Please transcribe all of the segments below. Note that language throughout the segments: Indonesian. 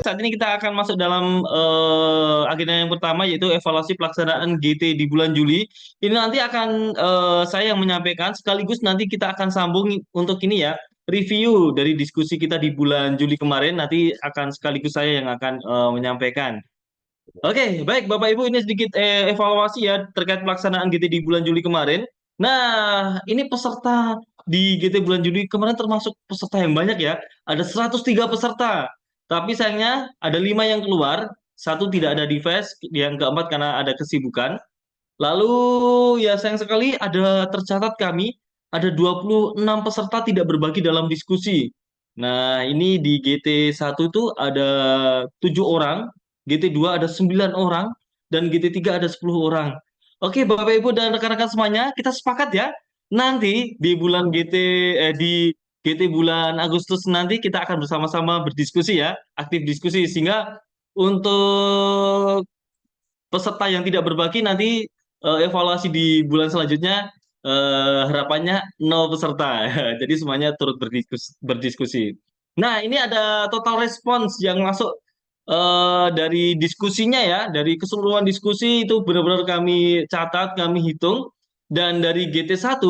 Saat ini kita akan masuk dalam agenda yang pertama yaitu evaluasi pelaksanaan GT di bulan Juli. Ini nanti akan saya yang menyampaikan sekaligus nanti kita akan sambung untuk ini ya review dari diskusi kita di bulan Juli kemarin. Nanti akan sekaligus saya yang akan menyampaikan. Oke, baik Bapak Ibu, ini sedikit evaluasi ya terkait pelaksanaan GT di bulan Juli kemarin. Nah, ini peserta di GT bulan Juli kemarin termasuk peserta yang banyak ya. Ada 103 peserta. Tapi sayangnya ada 5 yang keluar, satu tidak ada di fest, yang keempat karena ada kesibukan. Lalu ya sayang sekali ada tercatat kami ada 26 peserta tidak berbagi dalam diskusi. Nah, ini di GT1 itu ada 7 orang, GT2 ada 9 orang, dan GT3 ada 10 orang. Oke, Bapak Ibu dan rekan-rekan semuanya, kita sepakat ya. Nanti di bulan di GT bulan Agustus nanti kita akan bersama-sama berdiskusi ya, aktif diskusi sehingga untuk peserta yang tidak berbagi nanti evaluasi di bulan selanjutnya harapannya 0 peserta. Jadi semuanya turut berdiskusi. Nah, ini ada total respons yang masuk dari diskusinya ya, dari keseluruhan diskusi itu benar-benar kami catat, kami hitung. Dan dari GT1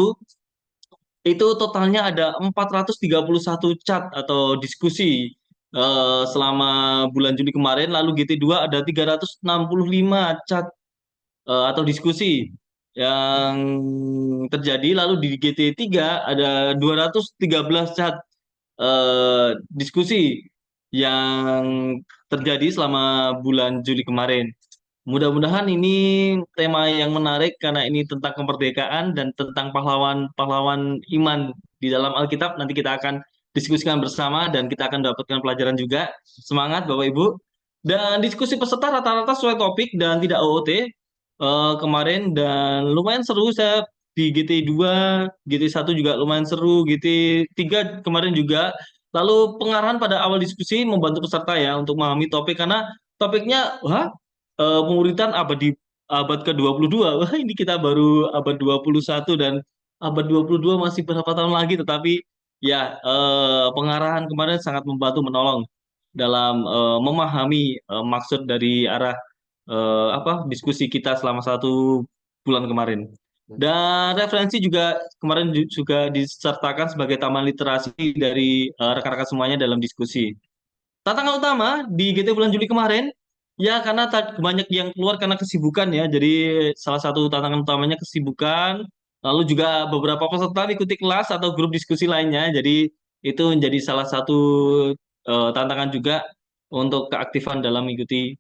itu totalnya ada 431 chat atau diskusi selama bulan Juli kemarin. Lalu GT2 ada 365 chat atau diskusi yang terjadi. Lalu di GT3 ada 213 chat diskusi yang terjadi selama bulan Juli kemarin. Mudah-mudahan ini tema yang menarik karena ini tentang kemerdekaan dan tentang pahlawan-pahlawan iman di dalam Alkitab. Nanti kita akan diskusikan bersama dan kita akan dapatkan pelajaran juga. Semangat Bapak Ibu. Dan diskusi peserta rata-rata sesuai topik dan tidak OOT kemarin dan lumayan seru saya di GT2, GT1 juga lumayan seru, GT3 kemarin juga. Lalu pengarahan pada awal diskusi membantu peserta ya untuk memahami topik karena topiknya pemuritan abad ke-22. Wah, ini kita baru abad 21 dan abad 22 masih berapa tahun lagi tetapi ya pengarahan kemarin sangat membantu menolong dalam memahami maksud dari arah diskusi kita selama 1 bulan kemarin. Dan referensi juga kemarin juga disertakan sebagai taman literasi dari rekan-rekan semuanya dalam diskusi. Tantangan utama di GT bulan Juli kemarin, ya karena banyak yang keluar karena kesibukan ya. Jadi salah satu tantangan utamanya kesibukan. Lalu juga beberapa peserta ikuti kelas atau grup diskusi lainnya. Jadi itu menjadi salah satu tantangan juga untuk keaktifan dalam mengikuti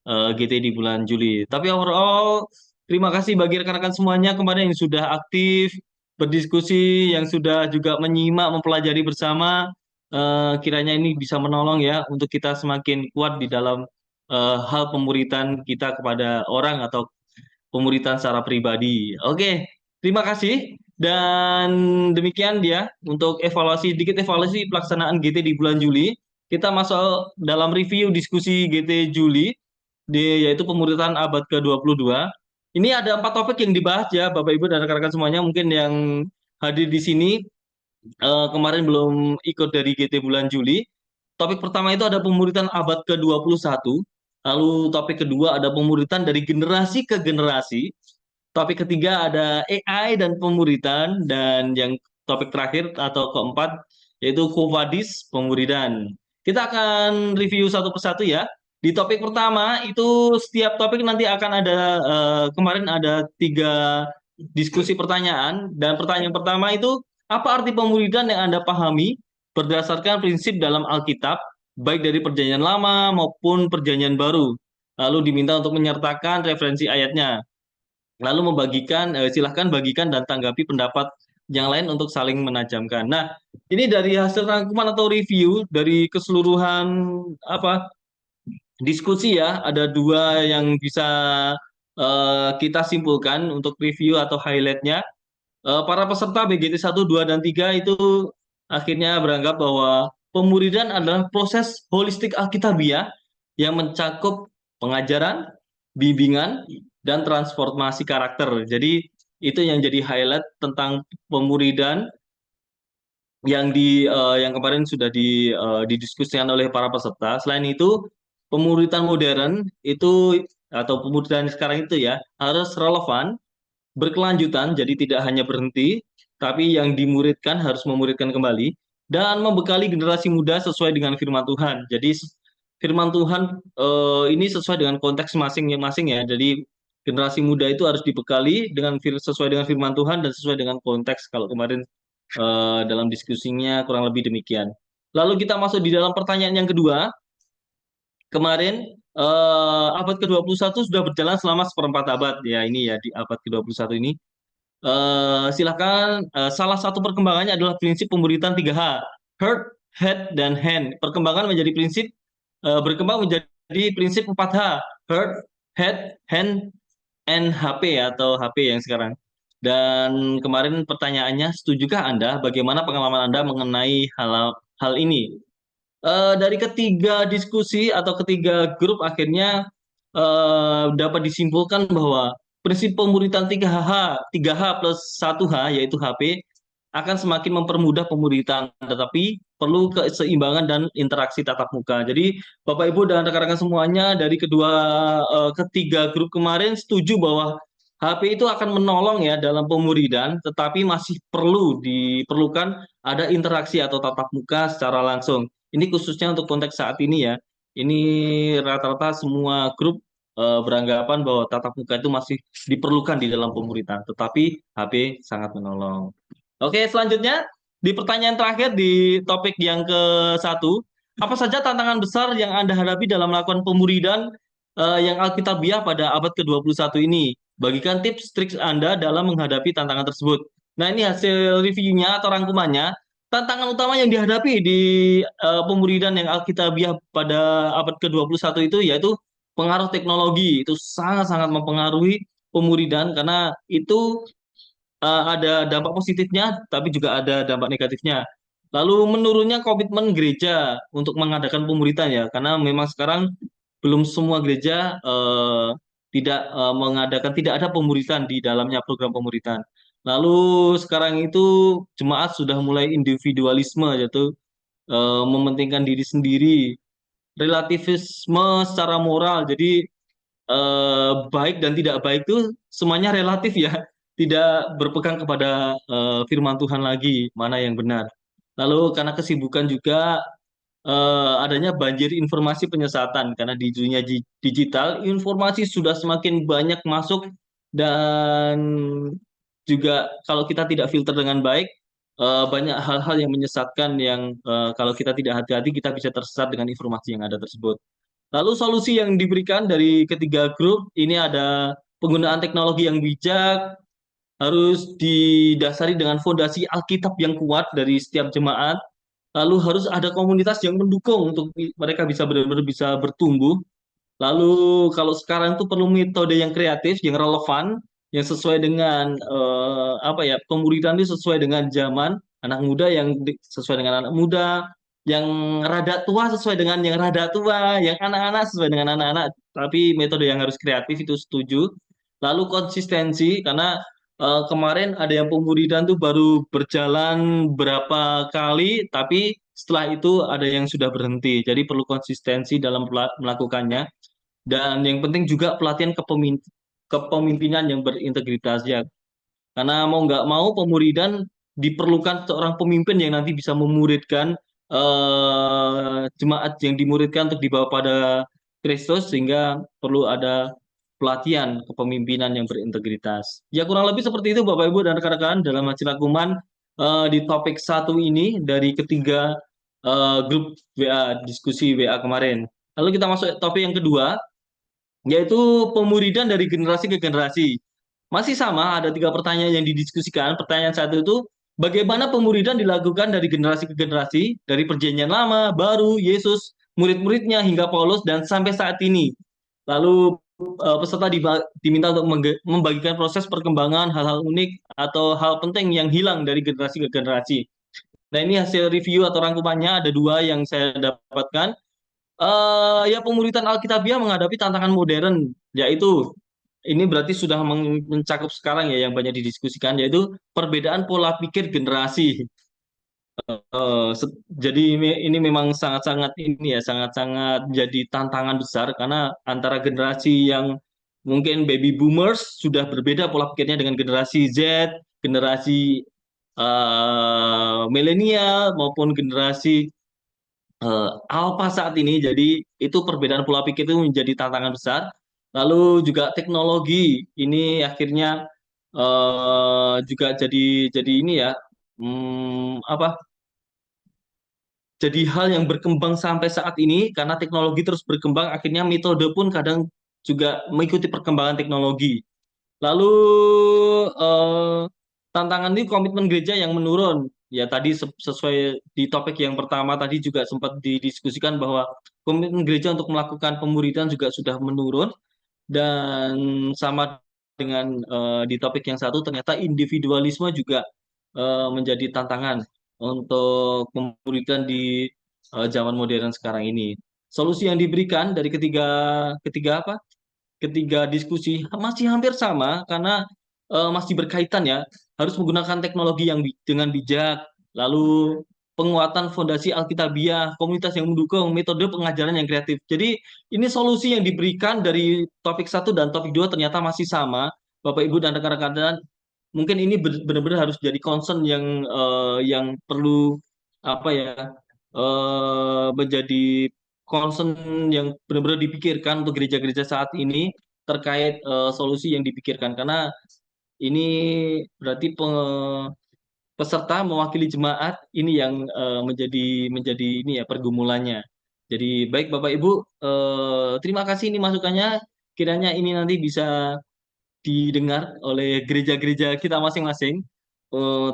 GT di bulan Juli. Tapi overall, terima kasih bagi rekan-rekan semuanya kemarin yang sudah aktif berdiskusi, yang sudah juga menyimak, mempelajari bersama. Kiranya ini bisa menolong ya untuk kita semakin kuat di dalam hal pemuritan kita kepada orang atau pemuritan secara pribadi. Oke, terima kasih. Dan demikian dia untuk sedikit evaluasi pelaksanaan GT di bulan Juli. Kita masuk dalam review diskusi GT Juli, yaitu pemuritan abad ke-22. Ini ada 4 topik yang dibahas ya, Bapak Ibu dan rekan-rekan semuanya. Mungkin yang hadir di sini kemarin belum ikut dari GT bulan Juli. Topik pertama itu ada pemuritan abad ke-21. Lalu topik kedua ada pemuritan dari generasi ke generasi. Topik ketiga ada AI dan pemuritan. Dan yang topik terakhir atau keempat yaitu Quo Vadis pemuridan. Kita akan review satu persatu ya. Di topik pertama itu setiap topik nanti akan ada kemarin ada 3 diskusi pertanyaan dan pertanyaan pertama itu apa arti pemuridan yang Anda pahami berdasarkan prinsip dalam Alkitab baik dari Perjanjian Lama maupun Perjanjian Baru. Lalu diminta untuk menyertakan referensi ayatnya. Lalu silahkan bagikan dan tanggapi pendapat yang lain untuk saling menajamkan. Nah, ini dari hasil rangkuman atau review dari keseluruhan diskusi ya, ada 2 yang bisa kita simpulkan untuk review atau highlightnya. Para peserta BGT 1, 2, dan 3 itu akhirnya beranggap bahwa pemuridan adalah proses holistik Alkitabiah yang mencakup pengajaran, bimbingan, dan transformasi karakter. Jadi itu yang jadi highlight tentang pemuridan yang kemarin sudah didiskusikan oleh para peserta. Selain itu, pemuridan modern itu atau pemuridan sekarang itu ya harus relevan, berkelanjutan, jadi tidak hanya berhenti, tapi yang dimuridkan harus memuridkan kembali dan membekali generasi muda sesuai dengan firman Tuhan. Jadi firman Tuhan ini sesuai dengan konteks masing-masing ya. Jadi generasi muda itu harus dibekali dengan sesuai dengan firman Tuhan dan sesuai dengan konteks. Kalau kemarin dalam diskusinya kurang lebih demikian. Lalu kita masuk di dalam pertanyaan yang kedua. Kemarin abad ke-21 sudah berjalan selama seperempat abad ya ini ya di abad ke-21 ini. Silakan salah satu perkembangannya adalah prinsip pemberitaan 3H. Heart, head, dan hand. Perkembangan menjadi prinsip berkembang menjadi prinsip 4H. Heart, head, hand, and HP atau HP yang sekarang. Dan kemarin pertanyaannya, setujukah Anda? Bagaimana pengalaman Anda mengenai hal ini? Dari ketiga diskusi atau ketiga grup akhirnya dapat disimpulkan bahwa prinsip pemuritan 3H plus 1H yaitu HP akan semakin mempermudah pemuritan, tetapi perlu keseimbangan dan interaksi tatap muka. Jadi Bapak Ibu dan rekan-rekan semuanya dari ketiga grup kemarin setuju bahwa HP itu akan menolong ya dalam pemuridan, tetapi masih diperlukan ada interaksi atau tatap muka secara langsung. Ini khususnya untuk konteks saat ini ya. Ini rata-rata semua grup beranggapan bahwa tatap muka itu masih diperlukan di dalam pemuritan, tetapi HP sangat menolong. Oke, selanjutnya di pertanyaan terakhir di topik yang ke-1, apa saja tantangan besar yang Anda hadapi dalam melakukan pemuridan yang alkitabiah pada abad ke-21 ini? Bagikan tips trik Anda dalam menghadapi tantangan tersebut. Nah, ini hasil reviewnya atau rangkumannya. Tantangan utama yang dihadapi di pemuridan yang alkitabiah pada abad ke-21 itu yaitu pengaruh teknologi. Itu sangat-sangat mempengaruhi pemuridan karena itu ada dampak positifnya, tapi juga ada dampak negatifnya. Lalu menurunnya komitmen gereja untuk mengadakan pemuritan ya, karena memang sekarang belum semua gereja tidak ada pemuritan di dalamnya program pemuritan. Lalu sekarang itu jemaat sudah mulai individualisme, yaitu mementingkan diri sendiri, relativisme secara moral. Jadi baik dan tidak baik itu semuanya relatif ya, tidak berpegang kepada firman Tuhan lagi mana yang benar. Lalu karena kesibukan juga adanya banjir informasi penyesatan karena di dunia digital informasi sudah semakin banyak masuk dan juga kalau kita tidak filter dengan baik banyak hal-hal yang menyesatkan yang kalau kita tidak hati-hati kita bisa tersesat dengan informasi yang ada tersebut. Lalu solusi yang diberikan dari ketiga grup ini ada penggunaan teknologi yang bijak, harus didasari dengan fondasi Alkitab yang kuat dari setiap jemaat. Lalu harus ada komunitas yang mendukung untuk mereka bisa benar-benar bisa bertumbuh. Lalu kalau sekarang itu perlu metode yang kreatif, yang relevan, yang sesuai dengan apa ya, pemuridan itu sesuai dengan zaman, anak muda yang sesuai dengan anak muda, yang rada tua sesuai dengan yang rada tua, yang anak-anak sesuai dengan anak-anak. Tapi metode yang harus kreatif itu setuju. Lalu konsistensi karena kemarin ada yang pemuridan tuh baru berjalan berapa kali, tapi setelah itu ada yang sudah berhenti. Jadi perlu konsistensi dalam melakukannya. Dan yang penting juga pelatihan kepemimpinan yang berintegritas ya. Karena mau nggak mau pemuridan diperlukan seorang pemimpin yang nanti bisa memuridkan jemaat yang dimuridkan untuk dibawa pada Kristus sehingga perlu ada pelatihan kepemimpinan yang berintegritas. Ya kurang lebih seperti itu Bapak Ibu dan rekan-rekan dalam hasil rangkuman di topik satu ini dari ketiga grup WA diskusi WA kemarin. Lalu kita masuk topik yang kedua yaitu pemuridan dari generasi ke generasi. Masih sama, ada tiga pertanyaan yang didiskusikan. Pertanyaan satu itu, bagaimana pemuridan dilakukan dari generasi ke generasi, dari perjanjian lama, baru, Yesus, murid-muridnya, hingga Paulus, dan sampai saat ini. Lalu peserta diminta untuk membagikan proses perkembangan hal-hal unik atau hal penting yang hilang dari generasi ke generasi. Nah ini hasil review atau rangkumannya, ada dua yang saya dapatkan. Ya pemuritan Alkitabiah menghadapi tantangan modern, yaitu ini berarti sudah mencakup sekarang ya yang banyak didiskusikan, yaitu perbedaan pola pikir generasi. Jadi ini memang sangat-sangat ini ya, sangat-sangat jadi tantangan besar karena antara generasi yang mungkin baby boomers sudah berbeda pola pikirnya dengan generasi Z, generasi milenial maupun generasi Alpha saat ini. Jadi itu perbedaan pola pikir itu menjadi tantangan besar. Lalu juga teknologi ini akhirnya juga jadi ini ya, apa? Jadi hal yang berkembang sampai saat ini karena teknologi terus berkembang, akhirnya metode pun kadang juga mengikuti perkembangan teknologi. Lalu eh, tantangan ini komitmen gereja yang menurun. Ya tadi sesuai di topik yang pertama tadi juga sempat didiskusikan bahwa komitmen gereja untuk melakukan pemuridan juga sudah menurun, dan sama dengan di topik yang satu ternyata individualisme juga menjadi tantangan untuk pemuridan di zaman modern sekarang ini. Solusi yang diberikan dari ketiga ketiga apa? Ketiga diskusi masih hampir sama karena masih berkaitan ya, harus menggunakan teknologi yang dengan bijak, lalu penguatan fondasi Alkitabiah, komunitas yang mendukung, metode pengajaran yang kreatif. Jadi ini solusi yang diberikan dari topik satu dan topik dua ternyata masih sama, Bapak Ibu dan rekan-rekan. Dan mungkin ini benar-benar harus jadi concern yang perlu apa ya, menjadi concern yang benar-benar dipikirkan untuk gereja-gereja saat ini terkait solusi yang dipikirkan, karena ini berarti peserta mewakili jemaat ini yang menjadi menjadi ini ya pergumulannya. Jadi baik Bapak Ibu, terima kasih ini masukannya. Kiranya ini nanti bisa didengar oleh gereja-gereja kita masing-masing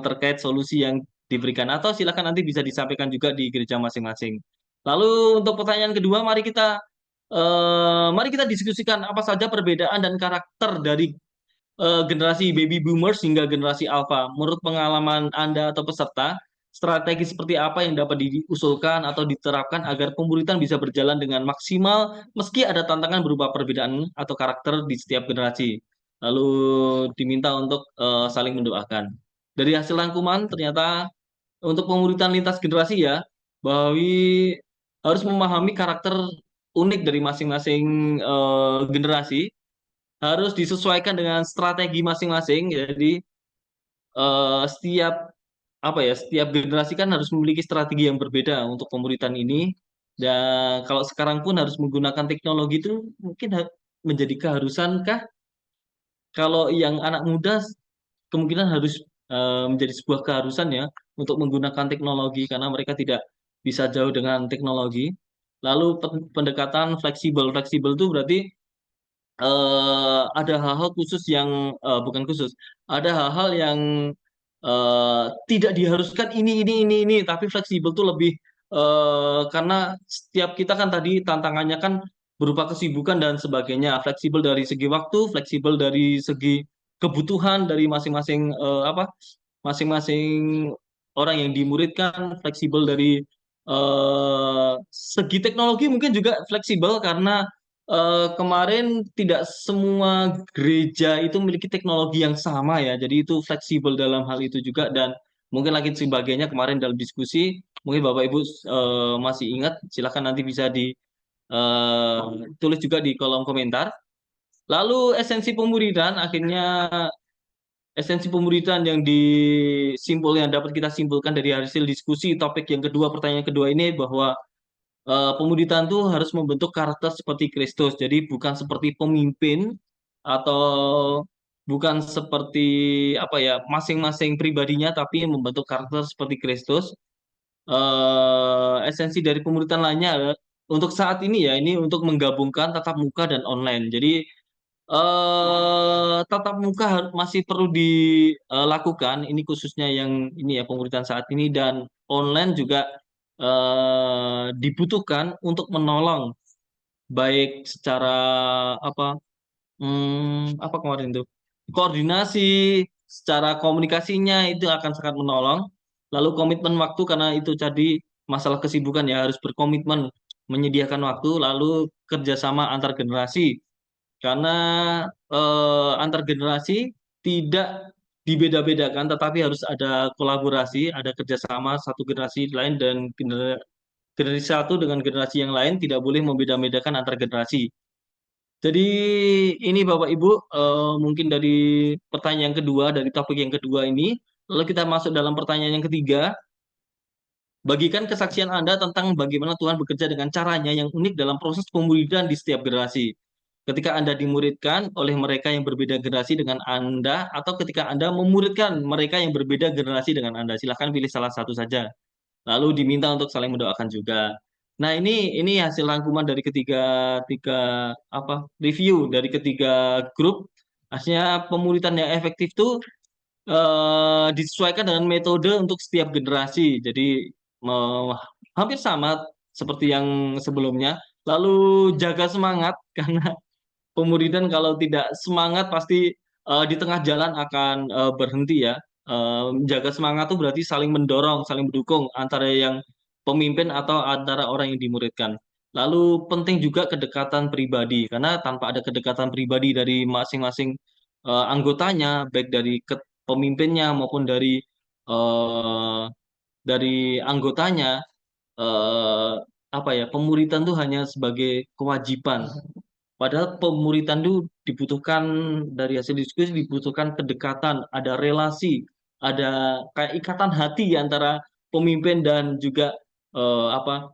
terkait solusi yang diberikan, atau silakan nanti bisa disampaikan juga di gereja masing-masing. Lalu untuk pertanyaan kedua, mari kita diskusikan apa saja perbedaan dan karakter dari generasi baby boomers hingga generasi alpha. Menurut pengalaman Anda atau peserta, strategi seperti apa yang dapat diusulkan atau diterapkan agar pemuritan bisa berjalan dengan maksimal meski ada tantangan berupa perbedaan atau karakter di setiap generasi. Lalu diminta untuk saling mendoakan. Dari hasil rangkuman ternyata untuk pemuritan lintas generasi ya, bahwa harus memahami karakter unik dari masing-masing generasi, harus disesuaikan dengan strategi masing-masing. Jadi setiap apa ya, setiap generasi kan harus memiliki strategi yang berbeda untuk pemuritan ini. Dan kalau sekarang pun harus menggunakan teknologi itu mungkin menjadi keharusan kah? Kalau yang anak muda kemungkinan harus menjadi sebuah keharusan ya untuk menggunakan teknologi karena mereka tidak bisa jauh dengan teknologi. Lalu pendekatan fleksibel, fleksibel itu berarti ada hal-hal khusus yang bukan khusus, ada hal-hal yang tidak diharuskan ini, tapi fleksibel tuh lebih karena setiap kita kan tadi tantangannya kan berupa kesibukan dan sebagainya, fleksibel dari segi waktu, fleksibel dari segi kebutuhan dari masing-masing masing-masing orang yang dimuridkan, fleksibel dari segi teknologi mungkin juga fleksibel karena kemarin tidak semua gereja itu memiliki teknologi yang sama ya. Jadi itu fleksibel dalam hal itu juga, dan mungkin lagi sebagainya kemarin dalam diskusi. Mungkin Bapak Ibu masih ingat, silakan nanti bisa ditulis juga di kolom komentar. Lalu esensi pemuridan, akhirnya esensi pemuridan yang dapat kita simpulkan dari hasil diskusi topik yang kedua, pertanyaan kedua ini, bahwa pemuridan tuh harus membentuk karakter seperti Kristus. Jadi bukan seperti pemimpin atau bukan seperti apa ya masing-masing pribadinya, tapi membentuk karakter seperti Kristus. Esensi dari pemuridan lainnya adalah untuk saat ini ya, ini untuk menggabungkan tatap muka dan online. Jadi tatap muka masih perlu dilakukan. Ini khususnya yang ini ya pemuridan saat ini, dan online juga dibutuhkan untuk menolong baik secara apa apa kemarin itu koordinasi, secara komunikasinya itu akan sangat menolong. Lalu komitmen waktu karena itu tadi masalah kesibukan ya, harus berkomitmen menyediakan waktu. Lalu kerjasama antar generasi karena antar generasi tidak dibeda-bedakan, tetapi harus ada kolaborasi, ada kerjasama satu generasi lain dan generasi satu dengan generasi yang lain, tidak boleh membeda-bedakan antar generasi. Jadi ini Bapak Ibu, mungkin dari pertanyaan yang kedua, dari topik yang kedua ini, lalu kita masuk dalam pertanyaan yang ketiga. Bagikan kesaksian Anda tentang bagaimana Tuhan bekerja dengan caranya yang unik dalam proses pemuridan di setiap generasi. Ketika Anda dimuridkan oleh mereka yang berbeda generasi dengan Anda, atau ketika Anda memuridkan mereka yang berbeda generasi dengan Anda. Silahkan pilih salah satu saja. Lalu diminta untuk saling mendoakan juga. Nah, ini hasil rangkuman dari ketiga tiga apa review dari ketiga grup. Hasilnya pemuridan yang efektif tuh disesuaikan dengan metode untuk setiap generasi. Jadi me- hampir sama seperti yang sebelumnya. Lalu jaga semangat karena pemuridan kalau tidak semangat pasti di tengah jalan akan berhenti ya. Jaga semangat itu berarti saling mendorong, saling mendukung antara yang pemimpin atau antara orang yang dimuridkan. Lalu penting juga kedekatan pribadi karena tanpa ada kedekatan pribadi dari masing-masing anggotanya, baik dari pemimpinnya maupun eh, dari anggotanya, eh, apa ya, pemuridan itu hanya sebagai kewajiban. Padahal pemuritan itu dibutuhkan dari hasil diskusi dibutuhkan kedekatan, ada relasi, ada kayak ikatan hati antara pemimpin dan juga apa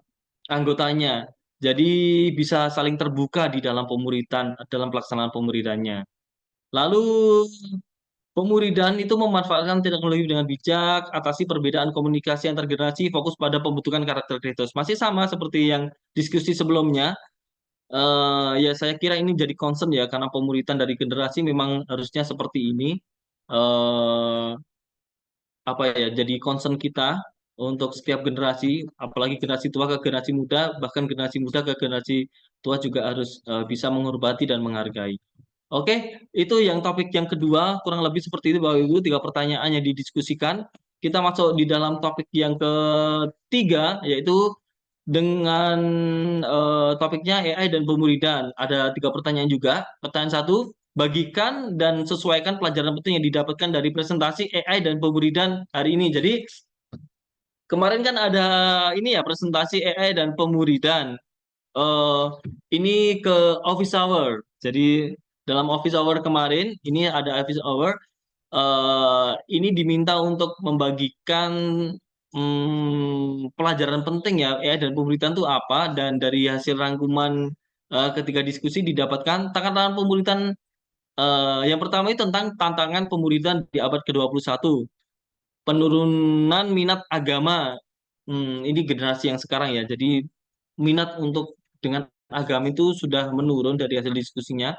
anggotanya. Jadi bisa saling terbuka di dalam pemuritan, dalam pelaksanaan pemuritannya. Lalu pemuridan itu memanfaatkan teknologi dengan bijak, atasi perbedaan komunikasi antar generasi, fokus pada pembentukan karakter kreatif. Masih sama seperti yang diskusi sebelumnya. Ya saya kira ini jadi concern ya karena pemuritan dari generasi memang harusnya seperti ini. eh Apa ya, jadi concern kita untuk setiap generasi, apalagi generasi tua ke generasi muda, bahkan generasi muda ke generasi tua juga harus bisa menghormati dan menghargai. Oke, itu yang topik yang kedua, kurang lebih seperti itu Bapak Ibu, tiga pertanyaan yang didiskusikan. Kita masuk di dalam topik yang ketiga, yaitu dengan topiknya AI dan pemuridan. Ada tiga pertanyaan juga. Pertanyaan satu, bagikan dan sesuaikan pelajaran penting yang didapatkan dari presentasi AI dan pemuridan hari ini. Jadi kemarin kan ada ini ya presentasi AI dan pemuridan. eh ini ke office hour. Jadi dalam office hour kemarin, ini ada office hour. Ini diminta untuk membagikan pelajaran penting ya, dan pemuritan itu apa. Dan dari hasil rangkuman ketika diskusi didapatkan tantangan pemuritan yang pertama itu tentang tantangan pemuritan di abad ke-21. Penurunan minat agama. Ini generasi yang sekarang ya. Jadi minat untuk dengan agama itu sudah menurun dari hasil diskusinya.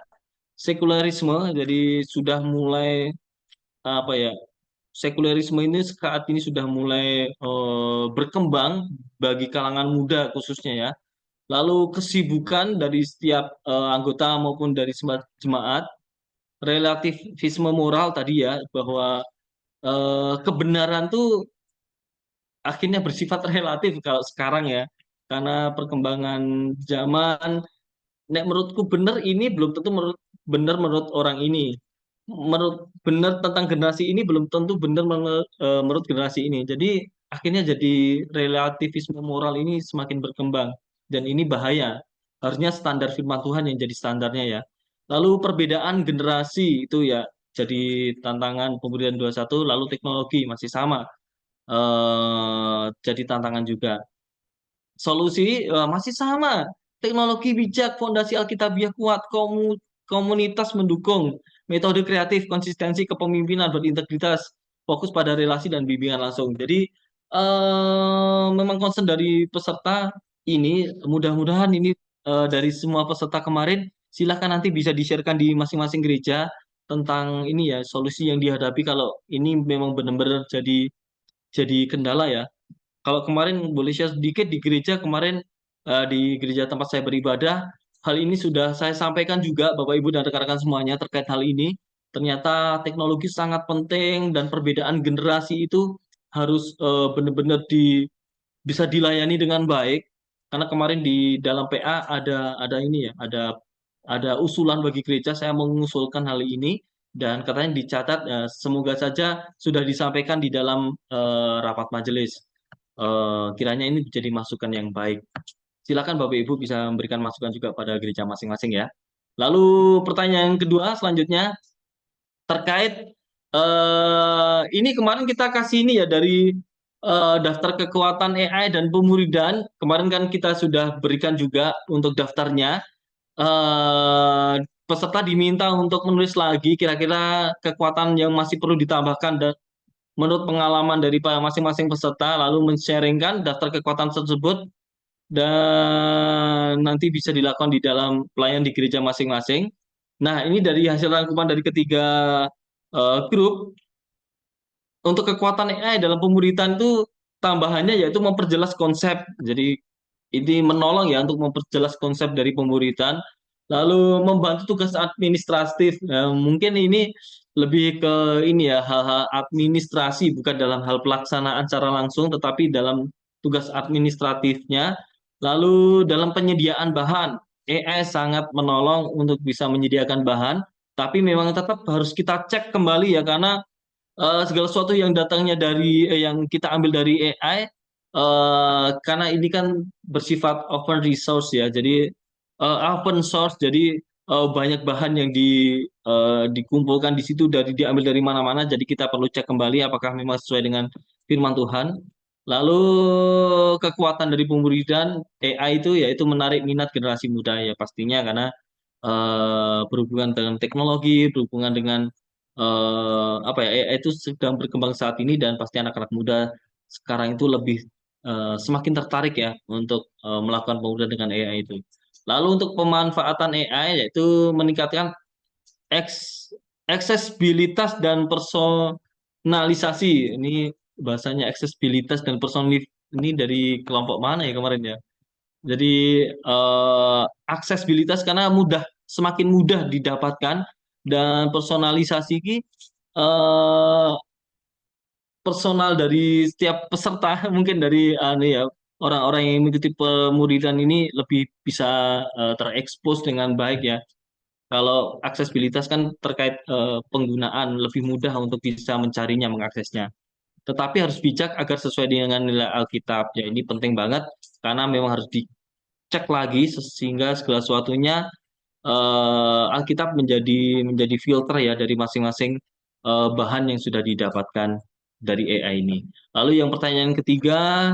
Sekularisme, jadi sudah mulai apa ya? Sekularisme ini saat ini sudah mulai berkembang bagi kalangan muda khususnya ya. Lalu kesibukan dari setiap anggota maupun dari jemaat, relativisme moral tadi ya, bahwa kebenaran tuh akhirnya bersifat relatif kalau sekarang ya, karena perkembangan zaman. Nek menurutku bener ini belum tentu bener menurut orang ini. Menurut bener tentang generasi ini belum tentu bener menurut generasi ini. Jadi akhirnya jadi relativisme moral ini semakin berkembang dan ini bahaya. Harusnya standar firman Tuhan yang jadi standarnya ya. Lalu perbedaan generasi itu ya jadi tantangan pemberian 21, lalu teknologi masih sama jadi tantangan juga. Solusi masih sama. Teknologi bijak, fondasi Alkitabiah kuat, komunitas mendukung, metode kreatif, konsistensi kepemimpinan berintegritas, fokus pada relasi dan bimbingan langsung. Jadi memang concern dari peserta ini, mudah-mudahan ini dari semua peserta kemarin, silahkan nanti bisa di-sharekan di masing-masing gereja tentang ini ya, solusi yang dihadapi kalau ini memang benar-benar jadi kendala ya. Kalau kemarin boleh share sedikit di gereja kemarin, di gereja tempat saya beribadah, hal ini sudah saya sampaikan juga Bapak Ibu dan rekan-rekan semuanya terkait hal ini. Ternyata teknologi sangat penting dan perbedaan generasi itu harus benar-benar bisa dilayani dengan baik. Karena kemarin di dalam PA ada ini ya, ada usulan bagi gereja, saya mengusulkan hal ini. dan katanya dicatat semoga saja sudah disampaikan di dalam rapat majelis. Kiranya ini jadi masukan yang baik. Silakan Bapak Ibu bisa memberikan masukan juga pada gereja masing-masing ya. Lalu pertanyaan kedua selanjutnya terkait ini kemarin kita kasih ini ya dari daftar kekuatan AI dan pemuridan. Kemarin kan kita sudah berikan juga untuk daftarnya. Peserta diminta untuk menulis lagi kira-kira kekuatan yang masih perlu ditambahkan dan menurut pengalaman dari masing-masing peserta, lalu men-sharingkan daftar kekuatan tersebut dan nanti bisa dilakukan di dalam pelayan di gereja masing-masing. Nah, ini dari hasil rangkuman dari ketiga grup. Untuk kekuatan AI dalam pemuritan itu tambahannya yaitu memperjelas konsep. Jadi ini menolong ya untuk memperjelas konsep dari pemuritan, lalu membantu tugas administratif. Mungkin ini lebih ke ini ya hal-hal administrasi bukan dalam hal pelaksanaan secara langsung, tetapi dalam tugas administratifnya. Lalu dalam penyediaan bahan, AI sangat menolong untuk bisa menyediakan bahan, tapi memang tetap harus kita cek kembali ya karena segala sesuatu yang datangnya dari yang kita ambil dari AI karena ini kan bersifat open resource ya jadi open source jadi banyak bahan yang dikumpulkan di situ dari diambil dari mana-mana jadi kita perlu cek kembali apakah memang sesuai dengan firman Tuhan. Lalu kekuatan dari pemuridan AI itu yaitu menarik minat generasi muda ya pastinya karena berhubungan dengan teknologi, berhubungan dengan apa ya AI itu sedang berkembang saat ini dan pasti anak-anak muda sekarang itu lebih semakin tertarik ya untuk melakukan penggunaan dengan AI itu. Lalu untuk pemanfaatan AI yaitu meningkatkan eks- aksesibilitas dan personalisasi. Ini bahasanya aksesibilitas dan personif ini dari kelompok mana ya kemarin ya? Jadi aksesibilitas karena semakin mudah didapatkan dan personalisasi ini eh, personal dari setiap peserta mungkin dari ya orang-orang yang mengikuti pemuridan ini lebih bisa terekspos dengan baik ya. Kalau aksesibilitas kan terkait penggunaan lebih mudah untuk bisa mencarinya, mengaksesnya. Tetapi harus bijak agar sesuai dengan nilai Alkitab. Ya ini penting banget karena memang harus dicek lagi sehingga segala sesuatunya Alkitab menjadi filter ya dari masing-masing bahan yang sudah didapatkan dari AI ini. Lalu yang pertanyaan ketiga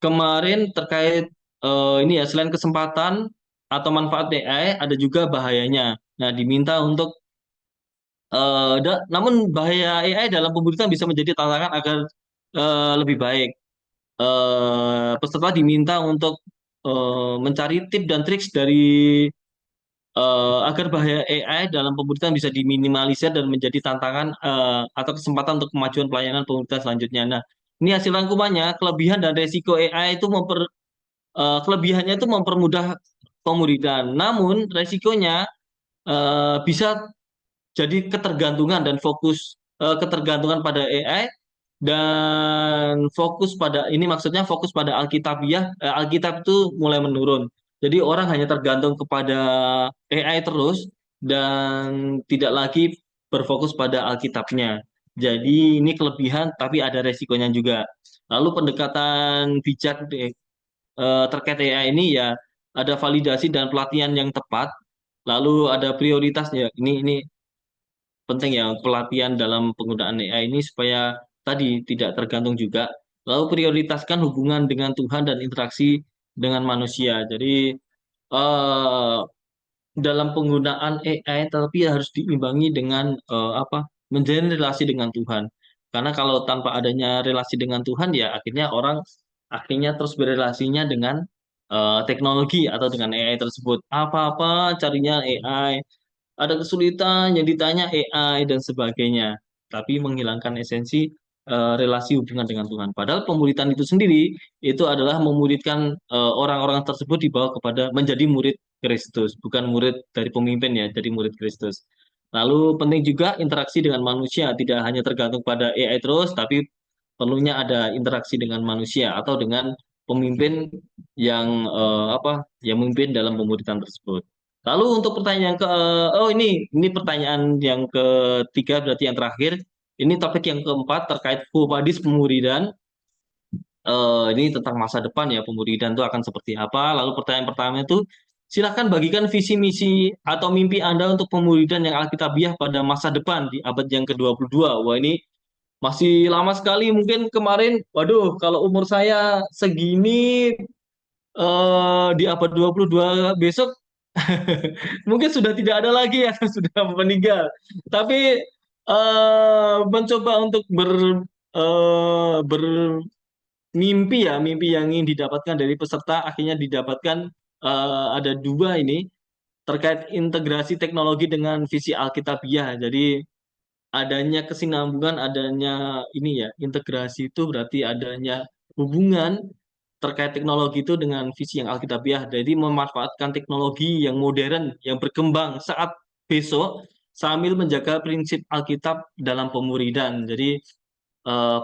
kemarin terkait ini ya selain kesempatan atau manfaat AI ada juga bahayanya. Nah, diminta untuk namun bahaya AI dalam pemberitaan bisa menjadi tantangan agar lebih baik. Peserta diminta untuk mencari tips dan triks dari agar bahaya AI dalam pemerintahan bisa diminimalisir dan menjadi tantangan atau kesempatan untuk kemajuan pelayanan pemerintahan selanjutnya. Nah, ini hasil rangkumannya, kelebihan dan resiko AI itu kelebihannya itu mempermudah pemuridan. Namun, resikonya bisa jadi ketergantungan dan ketergantungan pada AI dan fokus pada ini maksudnya fokus pada Alkitabiah Alkitab itu mulai menurun. Jadi orang hanya tergantung kepada AI terus dan tidak lagi berfokus pada Alkitabnya. Jadi ini kelebihan tapi ada resikonya juga. Lalu pendekatan bijak terkait AI ini ya ada validasi dan pelatihan yang tepat. Lalu ada prioritas ya. Ini penting ya pelatihan dalam penggunaan AI ini supaya tadi tidak tergantung juga. Lalu prioritaskan hubungan dengan Tuhan dan interaksi dengan manusia. Jadi eh, dalam penggunaan AI tapi harus diimbangi dengan menjalin relasi dengan Tuhan. Karena kalau tanpa adanya relasi dengan Tuhan ya akhirnya terus berrelasinya dengan teknologi atau dengan AI tersebut. Apa-apa carinya AI, ada kesulitan yang ditanya AI dan sebagainya, tapi menghilangkan esensi relasi hubungan dengan Tuhan. Padahal pemuritan itu sendiri itu adalah memuridkan orang-orang tersebut dibawa kepada menjadi murid Kristus, bukan murid dari pemimpin ya, jadi murid Kristus. Lalu penting juga interaksi dengan manusia, tidak hanya tergantung pada AI terus, tapi perlunya ada interaksi dengan manusia atau dengan pemimpin yang yang memimpin dalam pemuritan tersebut. Lalu untuk pertanyaan ke oh ini pertanyaan yang ketiga berarti yang terakhir. Ini topik yang keempat terkait Fuwadis pemuridan. Ini tentang masa depan ya pemuridan itu akan seperti apa. Lalu pertanyaan pertama itu silakan bagikan visi misi atau mimpi Anda untuk pemuridan yang alkitabiah pada masa depan di abad yang ke-22. Wah ini masih lama sekali mungkin kemarin. Waduh, kalau umur saya segini di abad 22 besok mungkin sudah tidak ada lagi atau sudah meninggal. Tapi mencoba untuk bermimpi ya, mimpi yang ingin didapatkan dari peserta akhirnya didapatkan ada dua ini terkait integrasi teknologi dengan visi Alkitabiah. Jadi adanya kesinambungan, adanya ini ya, integrasi itu berarti adanya hubungan terkait teknologi itu dengan visi yang alkitabiah. Jadi memanfaatkan teknologi yang modern, yang berkembang saat besok sambil menjaga prinsip Alkitab dalam pemuridan. Jadi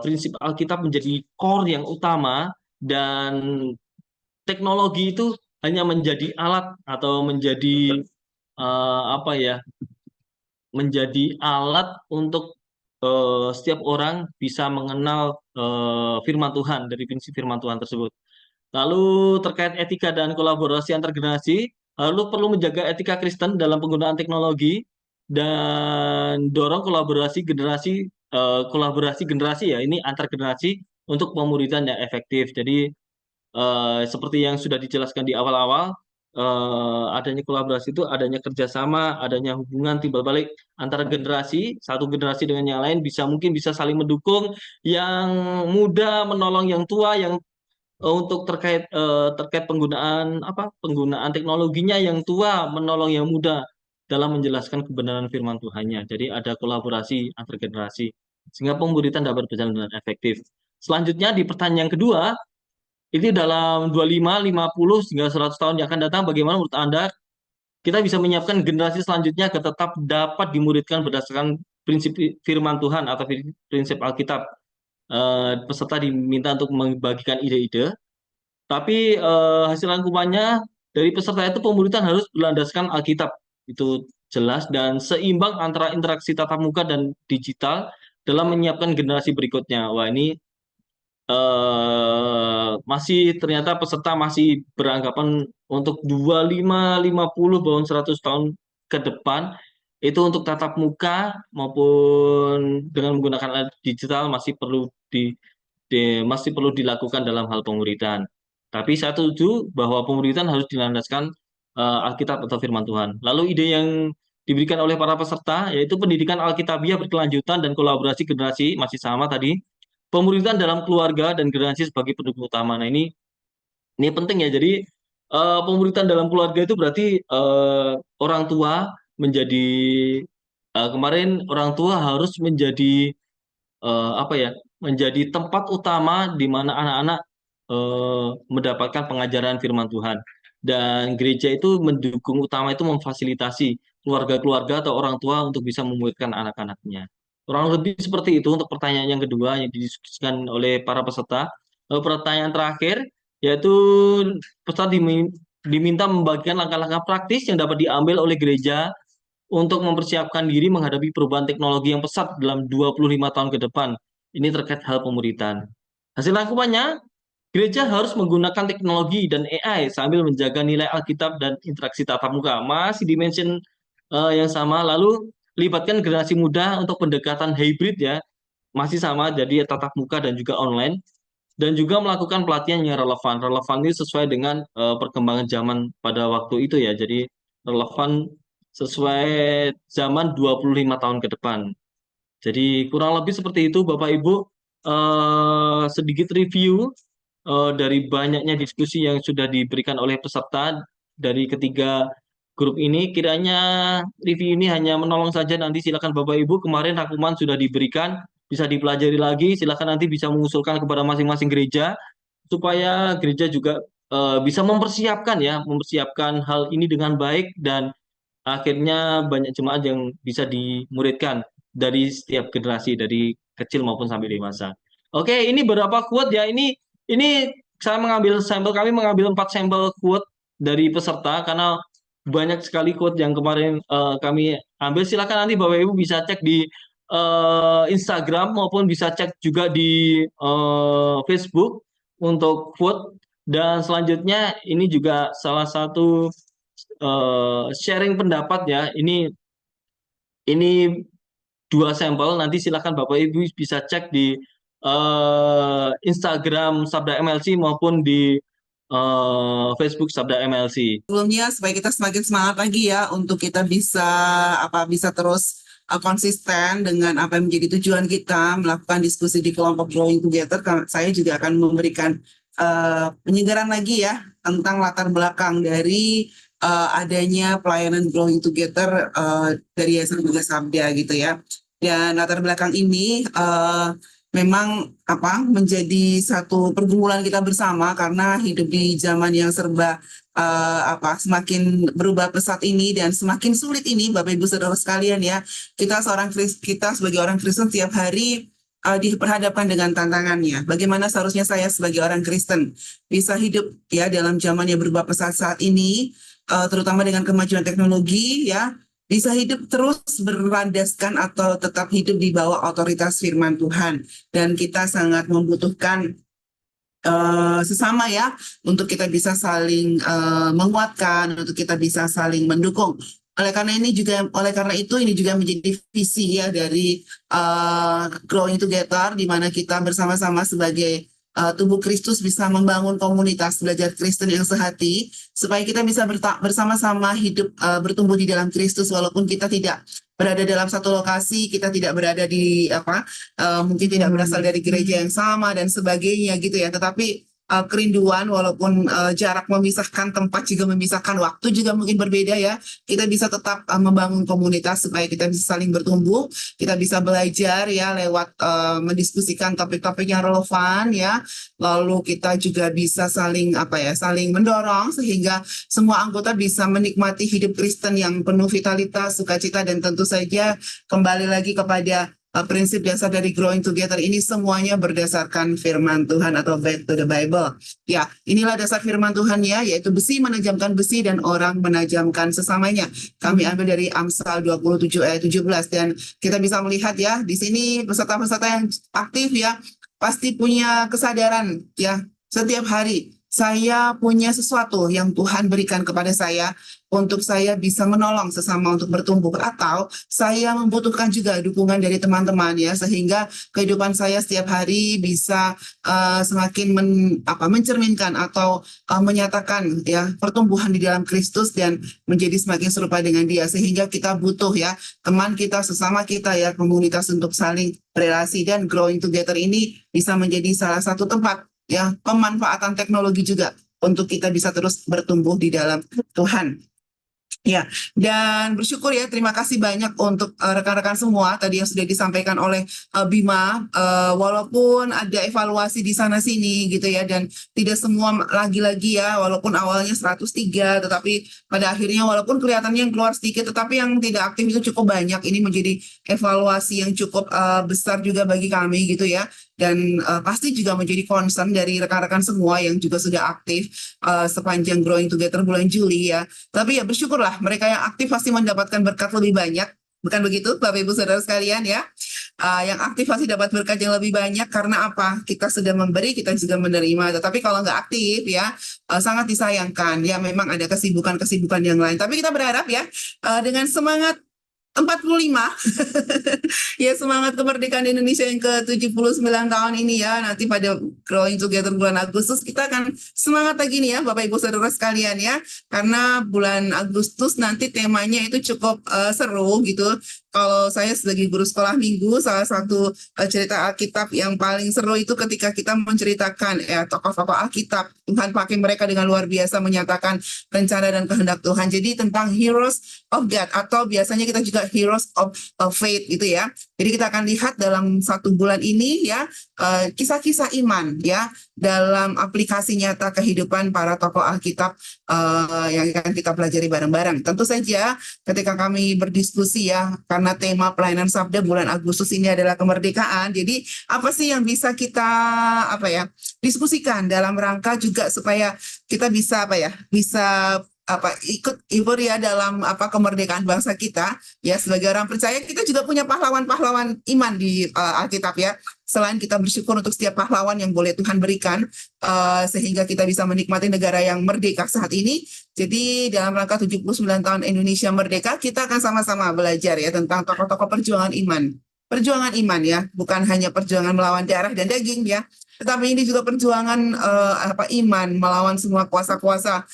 prinsip Alkitab menjadi core yang utama dan teknologi itu hanya menjadi alat atau menjadi apa ya, menjadi alat untuk setiap orang bisa mengenal firman Tuhan dari prinsip firman Tuhan tersebut. Lalu terkait etika dan kolaborasi antar generasi, lalu perlu menjaga etika Kristen dalam penggunaan teknologi dan dorong kolaborasi generasi ya ini antar generasi untuk pemuridan yang efektif. Jadi seperti yang sudah dijelaskan di awal-awal, adanya kolaborasi itu adanya kerjasama, adanya hubungan timbal balik antara generasi, satu generasi dengan yang lain bisa mungkin bisa saling mendukung, yang muda menolong yang tua, yang untuk terkait penggunaan penggunaan teknologinya yang tua menolong yang muda dalam menjelaskan kebenaran firman Tuhannya. Jadi ada kolaborasi antar generasi sehingga pemuridan dapat berjalan dengan efektif. Selanjutnya di pertanyaan kedua, itu dalam 25, 50 hingga 100 tahun yang akan datang bagaimana menurut Anda kita bisa menyiapkan generasi selanjutnya agar tetap dapat dimuridkan berdasarkan prinsip firman Tuhan atau prinsip Alkitab. Peserta diminta untuk membagikan ide-ide tapi hasil rangkumannya dari peserta itu pemuridan harus berlandaskan Alkitab. Itu jelas dan seimbang antara interaksi tatap muka dan digital dalam menyiapkan generasi berikutnya. Wah, ini masih ternyata peserta masih beranggapan untuk 25, 50 bahkan 100 tahun ke depan itu untuk tatap muka maupun dengan menggunakan alat digital masih perlu dilakukan dalam hal pemuridan. Tapi saya setuju bahwa pemuridan harus dilandaskan Alkitab atau firman Tuhan. Lalu ide yang diberikan oleh para peserta yaitu pendidikan Alkitabiah berkelanjutan dan kolaborasi generasi masih sama tadi. Pemuridan dalam keluarga dan generasi sebagai pendukung utama. Nah, ini penting ya. Jadi pemuridan dalam keluarga itu berarti orang tua menjadi kemarin orang tua harus menjadi apa ya, menjadi tempat utama di mana anak-anak mendapatkan pengajaran firman Tuhan. Dan gereja itu mendukung utama itu memfasilitasi keluarga-keluarga atau orang tua untuk bisa memuridkan anak-anaknya. Kurang lebih seperti itu untuk pertanyaan yang kedua yang didiskusikan oleh para peserta. Lalu pertanyaan terakhir yaitu peserta diminta membagikan langkah-langkah praktis yang dapat diambil oleh gereja untuk mempersiapkan diri menghadapi perubahan teknologi yang pesat dalam 25 tahun ke depan. Ini terkait hal pemuritan. Hasil rangkumannya, gereja harus menggunakan teknologi dan AI sambil menjaga nilai Alkitab dan interaksi tatap muka. Masih dimention yang sama. Lalu libatkan generasi muda untuk pendekatan hybrid ya. Masih sama, jadi tatap muka dan juga online. Dan juga melakukan pelatihan yang relevan. Relevan ini sesuai dengan perkembangan zaman pada waktu itu ya. Jadi relevan sesuai zaman 25 tahun ke depan. Jadi kurang lebih seperti itu Bapak Ibu. Sedikit review dari banyaknya diskusi yang sudah diberikan oleh peserta dari ketiga grup ini. Kiranya review ini hanya menolong saja, nanti silakan Bapak Ibu, kemarin rangkuman sudah diberikan, bisa dipelajari lagi, silakan nanti bisa mengusulkan kepada masing-masing gereja supaya gereja juga bisa mempersiapkan hal ini dengan baik dan akhirnya banyak jemaat yang bisa dimuridkan dari setiap generasi, dari kecil maupun sampai dewasa. Oke, ini beberapa quote ya. Ini kami mengambil 4 sampel quote dari peserta karena banyak sekali quote yang kemarin kami ambil. Silakan nanti Bapak Ibu bisa cek di Instagram maupun bisa cek juga di Facebook untuk quote. Dan selanjutnya ini juga salah satu sharing pendapat ya. Ini dua sampel. Nanti silakan Bapak Ibu bisa cek di Instagram Sabda MLC maupun di Facebook Sabda MLC. Sebelumnya supaya kita semakin semangat lagi ya untuk kita bisa terus konsisten dengan apa yang menjadi tujuan kita melakukan diskusi di kelompok Growing Together. Saya juga akan memberikan penyegaran lagi ya tentang latar belakang dari adanya pelayanan Growing Together dari Yayasan Mega Sabda gitu ya. Dan latar belakang ini memang menjadi satu pergumulan kita bersama karena hidup di zaman yang serba semakin berubah pesat ini dan semakin sulit ini, Bapak Ibu Saudara sekalian ya. Kita sebagai orang Kristen setiap hari diperhadapkan dengan tantangannya. Bagaimana seharusnya saya sebagai orang Kristen bisa hidup ya dalam zaman yang berubah pesat saat ini, terutama dengan kemajuan teknologi ya, bisa hidup terus berlandaskan atau tetap hidup di bawah otoritas firman Tuhan. Dan kita sangat membutuhkan sesama ya untuk kita bisa saling menguatkan, untuk kita bisa saling mendukung. Oleh karena itu ini juga menjadi visi ya dari Growing Together, di mana kita bersama-sama sebagai tubuh Kristus bisa membangun komunitas belajar Kristen yang sehati supaya kita bisa bersama-sama hidup bertumbuh di dalam Kristus walaupun kita tidak berada dalam satu lokasi, kita tidak berada di mungkin tidak berasal dari gereja yang sama dan sebagainya gitu ya, tetapi kerinduan walaupun jarak memisahkan, tempat juga memisahkan, waktu juga mungkin berbeda ya, kita bisa tetap membangun komunitas supaya kita bisa saling bertumbuh, kita bisa belajar ya lewat mendiskusikan topik-topik yang relevan ya, lalu kita juga bisa saling saling mendorong sehingga semua anggota bisa menikmati hidup Kristen yang penuh vitalitas, sukacita, dan tentu saja kembali lagi kepada prinsip dasar dari Growing Together ini semuanya berdasarkan firman Tuhan atau back to the Bible. Ya, inilah dasar firman Tuhan ya, yaitu besi menajamkan besi dan orang menajamkan sesamanya. Kami ambil dari Amsal 27 ayat 17 dan kita bisa melihat ya, di sini peserta-peserta yang aktif ya, pasti punya kesadaran ya, setiap hari saya punya sesuatu yang Tuhan berikan kepada saya untuk saya bisa menolong sesama untuk bertumbuh, atau saya membutuhkan juga dukungan dari teman-teman ya, sehingga kehidupan saya setiap hari bisa semakin mencerminkan atau menyatakan ya pertumbuhan di dalam Kristus dan menjadi semakin serupa dengan Dia, sehingga kita butuh ya teman kita, sesama kita ya, komunitas untuk saling berelasi, dan Growing Together ini bisa menjadi salah satu tempat ya pemanfaatan teknologi juga untuk kita bisa terus bertumbuh di dalam Tuhan. Ya, dan bersyukur ya, terima kasih banyak untuk rekan-rekan semua tadi yang sudah disampaikan oleh Bima, walaupun ada evaluasi di sana-sini gitu ya, dan tidak semua lagi-lagi ya, walaupun awalnya 103, tetapi pada akhirnya walaupun kelihatannya yang keluar sedikit, tetapi yang tidak aktif itu cukup banyak. Ini menjadi evaluasi yang cukup besar juga bagi kami gitu ya, dan pasti juga menjadi concern dari rekan-rekan semua yang juga sudah aktif sepanjang Growing Together bulan Juli ya. Tapi ya bersyukurlah, mereka yang aktif pasti mendapatkan berkat lebih banyak. Bukan begitu Bapak Ibu Saudara sekalian ya? Yang aktif pasti dapat berkat yang lebih banyak karena apa? Kita sudah memberi, kita juga menerima. Tetapi kalau nggak aktif ya, sangat disayangkan. Ya memang ada kesibukan-kesibukan yang lain. Tapi kita berharap ya, dengan semangat 45 ya, semangat kemerdekaan Indonesia yang ke-79 tahun ini ya, nanti pada Growing Together bulan Agustus kita akan semangat lagi nih ya Bapak Ibu Saudara sekalian ya, karena bulan Agustus nanti temanya itu cukup seru gitu. Kalau saya sebagai guru sekolah minggu, salah satu cerita Alkitab yang paling seru itu ketika kita menceritakan ya tokoh-tokoh Alkitab, Tuhan pakai mereka dengan luar biasa menyatakan rencana dan kehendak Tuhan. Jadi tentang heroes of God, atau biasanya kita juga heroes of faith gitu ya. Jadi kita akan lihat dalam satu bulan ini ya kisah-kisah iman ya dalam aplikasi nyata kehidupan para tokoh Alkitab yang akan kita pelajari bareng-bareng. Tentu saja ketika kami berdiskusi ya, karena tema pelayanan Sabda bulan Agustus ini adalah kemerdekaan. Jadi apa sih yang bisa kita diskusikan dalam rangka juga supaya kita bisa bisa ikut euforia dalam kemerdekaan bangsa kita ya. Sebagai orang percaya kita juga punya pahlawan-pahlawan iman di Alkitab ya. Selain kita bersyukur untuk setiap pahlawan yang boleh Tuhan berikan sehingga kita bisa menikmati negara yang merdeka saat ini. Jadi dalam rangka 79 tahun Indonesia merdeka, kita akan sama-sama belajar ya tentang tokoh-tokoh perjuangan iman. Perjuangan iman ya, bukan hanya perjuangan melawan darah dan daging ya, tetapi ini juga perjuangan iman melawan semua kuasa-kuasa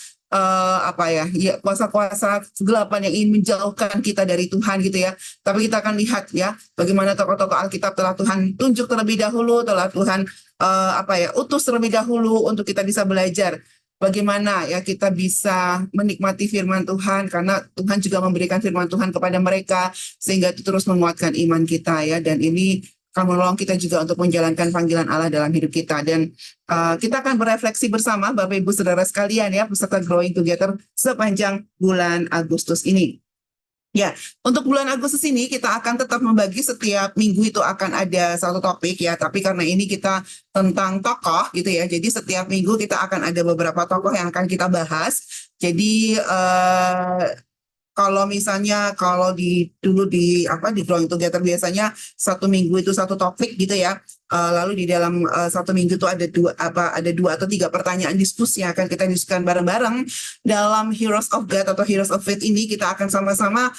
kuasa-kuasa kegelapan yang ingin menjauhkan kita dari Tuhan gitu ya. Tapi kita akan lihat ya bagaimana tokoh-tokoh Alkitab telah Tuhan tunjuk terlebih dahulu, telah Tuhan utus terlebih dahulu untuk kita bisa belajar bagaimana ya kita bisa menikmati firman Tuhan, karena Tuhan juga memberikan firman Tuhan kepada mereka sehingga itu terus menguatkan iman kita ya. Dan ini akan menolong kita juga untuk menjalankan panggilan Allah dalam hidup kita. Dan kita akan berefleksi bersama Bapak Ibu Saudara sekalian ya, peserta Growing Together sepanjang bulan Agustus ini. Ya, untuk bulan Agustus ini kita akan tetap membagi setiap minggu itu akan ada satu topik ya, tapi karena ini kita tentang tokoh gitu ya, jadi setiap minggu kita akan ada beberapa tokoh yang akan kita bahas. Jadi kalau misalnya dulu di Growing Together biasanya satu minggu itu satu topik gitu ya. Lalu di dalam satu minggu itu ada dua atau tiga pertanyaan diskusi yang akan kita diskusikan bareng-bareng. Dalam Heroes of God atau Heroes of Faith ini kita akan sama-sama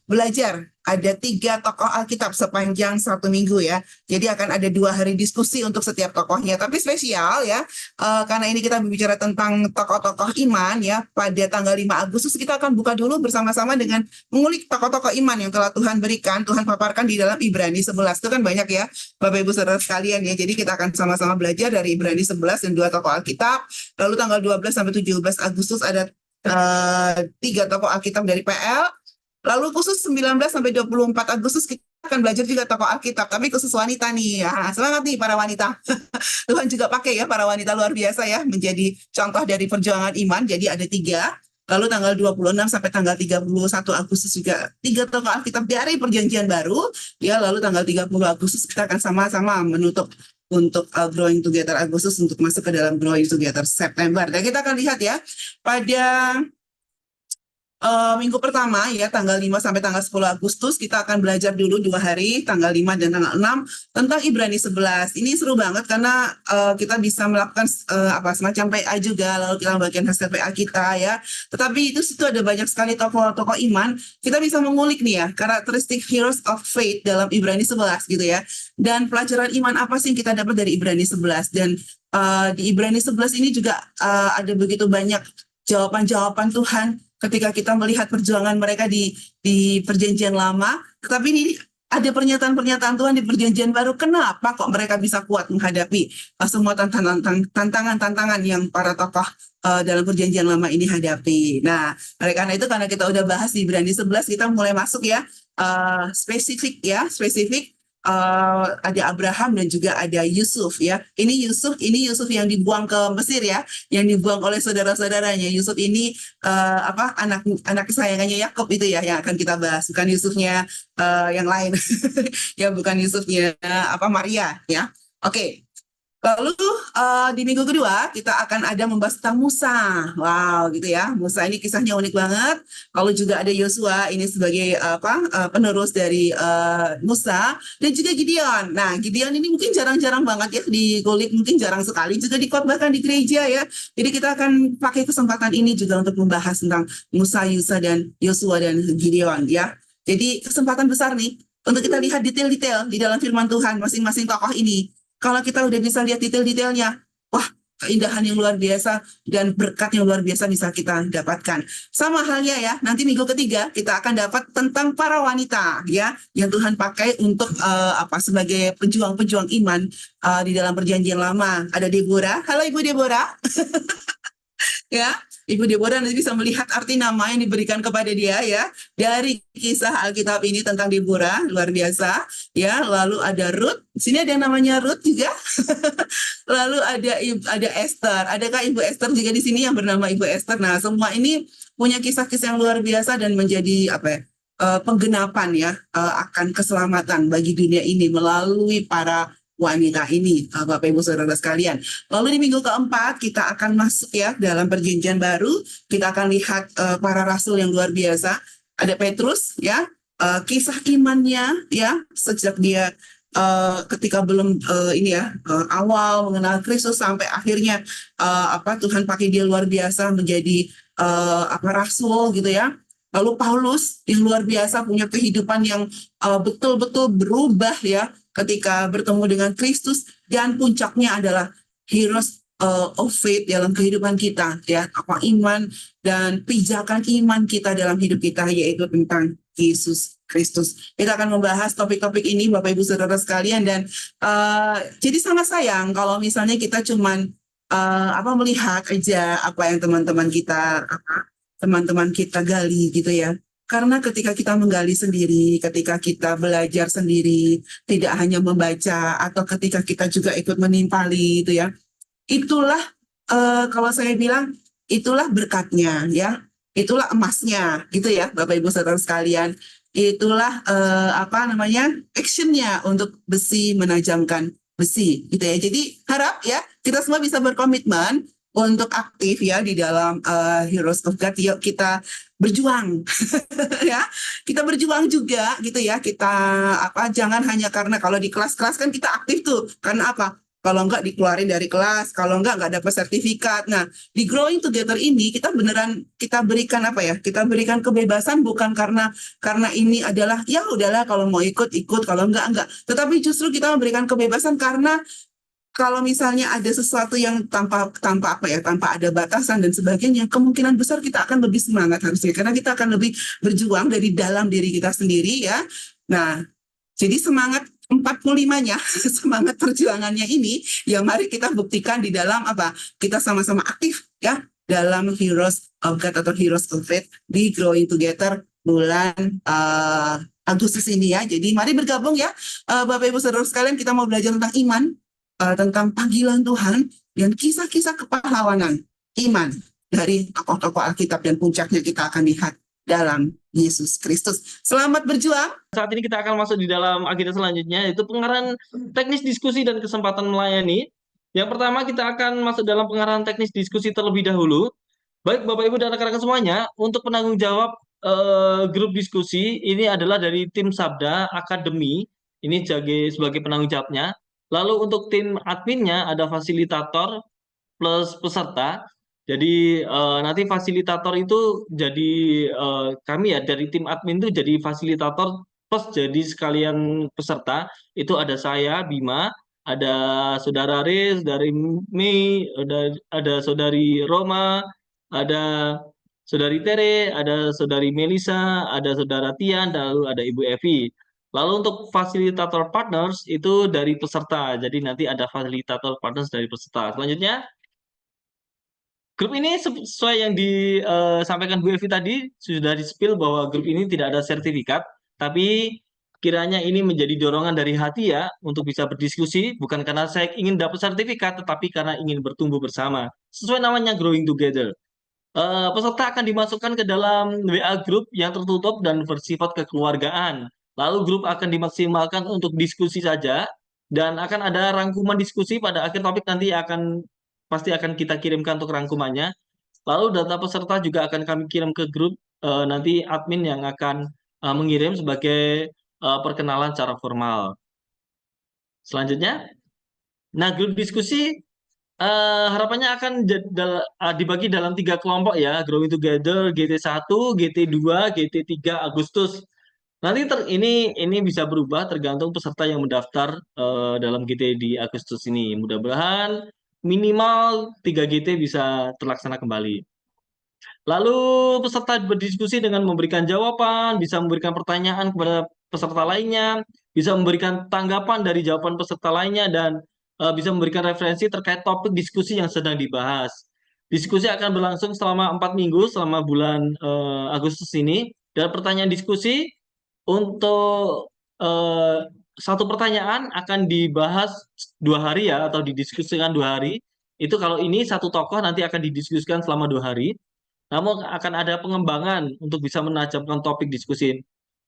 belajar. Ada 3 tokoh Alkitab sepanjang satu minggu ya. Jadi akan ada 2 hari diskusi untuk setiap tokohnya. Tapi spesial ya, karena ini kita berbicara tentang tokoh-tokoh iman ya. Pada tanggal 5 Agustus kita akan buka dulu bersama-sama dengan mengulik tokoh-tokoh iman yang telah Tuhan berikan, Tuhan paparkan di dalam Ibrani 11. Itu kan banyak ya, Bapak Ibu Saudara sekalian ya. Jadi kita akan sama-sama belajar dari Ibrani 11 dan 2 tokoh Alkitab. Lalu tanggal 12 sampai 17 Agustus ada 3 tokoh Alkitab dari PL. Lalu khusus 19 sampai 24 Agustus kita akan belajar juga tokoh Alkitab, tapi khusus wanita nih. Ya, semangat nih para wanita. Tuhan juga pakai ya para wanita luar biasa ya menjadi contoh dari perjuangan iman. Jadi ada 3. Lalu tanggal 26 sampai tanggal 31 Agustus juga 3 tokoh Alkitab dari Perjanjian Baru. Ya, lalu tanggal 30 Agustus kita akan sama-sama menutup untuk Growing Together Agustus untuk masuk ke dalam Growing Together September. Dan kita akan lihat ya pada minggu pertama ya tanggal 5 sampai tanggal 10 Agustus kita akan belajar dulu 2 hari tanggal 5 dan tanggal 6 tentang Ibrani 11. Ini seru banget karena kita bisa melakukan semacam PA juga, lalu kita membagikan hasil PA kita ya. Tetapi itu situ ada banyak sekali tokoh-tokoh iman. Kita bisa mengulik nih ya karakteristik Heroes of Faith dalam Ibrani 11 gitu ya. Dan pelajaran iman apa sih yang kita dapat dari Ibrani 11, dan di Ibrani 11 ini juga ada begitu banyak jawaban-jawaban Tuhan ketika kita melihat perjuangan mereka di Perjanjian Lama, tetapi ini ada pernyataan-pernyataan Tuhan di Perjanjian Baru. Kenapa kok mereka bisa kuat menghadapi semua tantangan-tantangan yang para tokoh dalam Perjanjian Lama ini hadapi. Nah, karena kita udah bahas di Ibrani 11, kita mulai masuk ya spesifik. Ada Abraham dan juga ada Yusuf ya. Ini Yusuf yang dibuang ke Mesir ya, yang dibuang oleh saudara-saudaranya. Yusuf ini anak kesayangannya Yakub itu ya yang akan kita bahas, bukan Yusufnya yang lain. Ya, bukan Yusufnya Maria ya. Oke. Lalu di minggu kedua kita akan ada membahas tentang Musa. Wow, gitu ya. Musa ini kisahnya unik banget. Lalu juga ada Yosua ini sebagai penerus dari Musa, dan juga Gideon. Nah, Gideon ini mungkin jarang-jarang banget ya dikulik, mungkin jarang sekali juga dikhotbahkan di gereja ya. Jadi kita akan pakai kesempatan ini juga untuk membahas tentang Musa, Yosua dan Gideon ya. Jadi kesempatan besar nih untuk kita lihat detail-detail di dalam firman Tuhan masing-masing tokoh ini. Kalau kita udah bisa lihat detail-detailnya, wah, keindahan yang luar biasa dan berkat yang luar biasa bisa kita dapatkan. Sama halnya ya, nanti minggu ketiga kita akan dapat tentang para wanita ya yang Tuhan pakai untuk sebagai pejuang-pejuang iman di dalam Perjanjian Lama. Ada Deborah. Halo Ibu Deborah. Ya, Ibu Deborah nanti bisa melihat arti nama yang diberikan kepada dia ya dari kisah Alkitab ini tentang Deborah, luar biasa ya. Lalu ada Ruth, di sini ada yang namanya Ruth juga. Lalu ada Esther, adakah Ibu Esther juga di sini yang bernama Ibu Esther? Nah, semua ini punya kisah-kisah yang luar biasa dan menjadi penggenapan ya akan keselamatan bagi dunia ini melalui para wanita ini, Bapak Ibu Saudara sekalian. Lalu di minggu keempat kita akan masuk ya dalam perjanjian baru. Kita akan lihat para rasul yang luar biasa. Ada Petrus ya, kisah imannya ya sejak dia ketika belum awal mengenal Kristus sampai akhirnya Tuhan pakai dia luar biasa menjadi rasul gitu ya. Lalu Paulus yang luar biasa punya kehidupan yang betul-betul berubah ya ketika bertemu dengan Kristus, dan puncaknya adalah heroes of faith dalam kehidupan kita ya, iman dan pijakan iman kita dalam hidup kita, yaitu tentang Yesus Kristus. Kita akan membahas topik-topik ini Bapak Ibu Saudara sekalian, dan jadi sangat sayang kalau misalnya kita cuman melihat aja apa yang teman-teman kita gali gitu ya. Karena ketika kita menggali sendiri, ketika kita belajar sendiri, tidak hanya membaca, atau ketika kita juga ikut menimpali itu ya, itulah kalau saya bilang itulah berkatnya ya, itulah emasnya gitu ya Bapak Ibu Saudara sekalian. Itulah actionnya untuk besi menajamkan besi gitu ya. Jadi harap ya kita semua bisa berkomitmen untuk aktif ya di dalam Heroes of God. Yuk kita berjuang ya, kita berjuang juga gitu ya. Kita jangan hanya karena kalau di kelas-kelas kan kita aktif tuh karena apa, kalau enggak dikeluarin dari kelas, kalau enggak dapat sertifikat. Nah, di Growing Together ini kita beneran kita berikan kita berikan kebebasan, bukan karena ini adalah ya udahlah kalau mau ikut, kalau enggak. Tetapi justru kita memberikan kebebasan karena kalau misalnya ada sesuatu yang tanpa ada batasan dan sebagainya, kemungkinan besar kita akan lebih semangat harusnya, karena kita akan lebih berjuang dari dalam diri kita sendiri ya. Nah, jadi semangat 45-nya, semangat perjuangannya ini, ya mari kita buktikan di dalam kita sama-sama aktif ya dalam Heroes of God atau Heroes of Faith di Growing Together bulan Agustus ini ya. Jadi mari bergabung ya Bapak Ibu Saudara sekalian, kita mau belajar tentang iman, tentang panggilan Tuhan dan kisah-kisah kepahlawanan iman dari tokoh-tokoh Alkitab, dan puncaknya kita akan lihat dalam Yesus Kristus. Selamat berjuang. Saat ini kita akan masuk di dalam agenda selanjutnya, yaitu pengarahan teknis diskusi dan kesempatan melayani. Yang pertama kita akan masuk dalam pengarahan teknis diskusi terlebih dahulu. Baik Bapak Ibu dan rekan-rekan semuanya, untuk penanggung jawab grup diskusi ini adalah dari tim Sabda Akademi, ini sebagai penanggung jawabnya. Lalu untuk tim adminnya ada fasilitator plus peserta. Jadi nanti fasilitator itu jadi kami ya dari tim admin itu jadi fasilitator plus jadi sekalian peserta. Itu ada saya Bima, ada saudara Riz dari Mei, ada saudari Roma, ada saudari Tere, ada saudari Melisa, ada saudara Tian, lalu ada Ibu Evi. Lalu untuk fasilitator partners itu dari peserta. Jadi nanti ada fasilitator partners dari peserta. Selanjutnya, grup ini sesuai yang disampaikan Bu Evi tadi, sudah di-spill bahwa grup ini tidak ada sertifikat, tapi kiranya ini menjadi dorongan dari hati ya untuk bisa berdiskusi, bukan karena saya ingin dapat sertifikat, tetapi karena ingin bertumbuh bersama. Sesuai namanya Growing Together. Peserta akan dimasukkan ke dalam WA group yang tertutup dan bersifat kekeluargaan. Lalu grup akan dimaksimalkan untuk diskusi saja, dan akan ada rangkuman diskusi pada akhir topik nanti pasti akan kita kirimkan untuk rangkumannya. Lalu data peserta juga akan kami kirim ke grup, nanti admin yang akan mengirim sebagai perkenalan secara formal. Selanjutnya, nah grup diskusi harapannya akan dibagi dalam 3 kelompok ya, Growing Together, GT1, GT2, GT3 Agustus. Nanti ini bisa berubah tergantung peserta yang mendaftar dalam GT di Agustus ini. Mudah-mudahan minimal 3 GT bisa terlaksana kembali. Lalu peserta berdiskusi dengan memberikan jawaban, bisa memberikan pertanyaan kepada peserta lainnya, bisa memberikan tanggapan dari jawaban peserta lainnya, dan bisa memberikan referensi terkait topik diskusi yang sedang dibahas. Diskusi akan berlangsung selama 4 minggu selama bulan Agustus ini. Dan pertanyaan diskusi untuk satu pertanyaan akan dibahas 2 hari ya, atau didiskusikan 2 hari. Itu kalau ini satu tokoh nanti akan didiskusikan selama 2 hari. Namun akan ada pengembangan untuk bisa menajamkan topik diskusi.